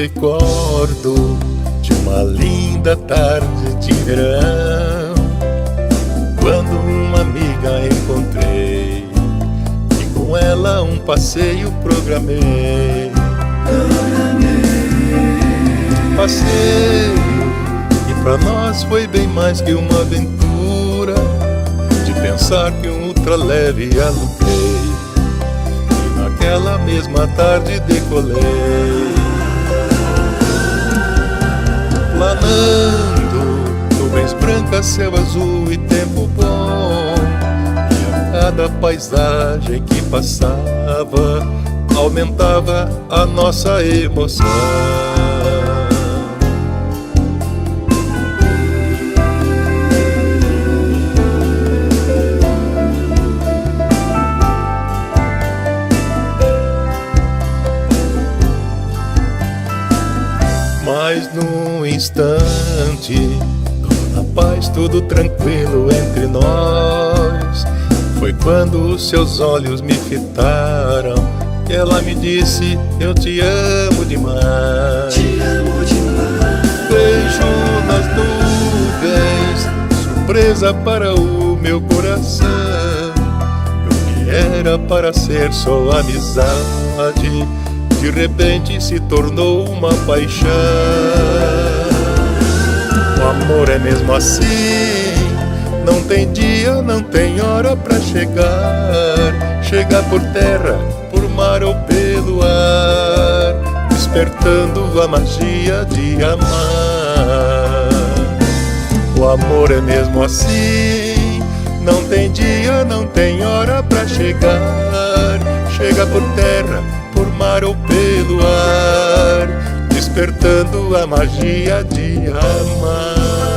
recordo de uma linda tarde de verão, quando uma amiga encontrei e com ela um passeio programei. Passeio que pra nós foi bem mais que uma aventura, de pensar que um ultraleve aluguei e naquela mesma tarde decolei. Planando, nuvens brancas, céu azul e tempo bom, e a cada paisagem que passava aumentava a nossa emoção. Mas num instante, toda paz, tudo tranquilo entre nós. Foi quando os seus olhos me fitaram que ela me disse: eu te amo demais. Te amo demais. Beijo nas nuvens, surpresa para o meu coração. O que era para ser só amizade, de repente se tornou uma paixão. O amor é mesmo assim, não tem dia, não tem hora pra chegar. Chega por terra, por mar ou pelo ar, despertando a magia de amar. O amor é mesmo assim, não tem dia, não tem hora pra chegar. Chega por terra, por mar ou pelo ar, despertando a magia de amar.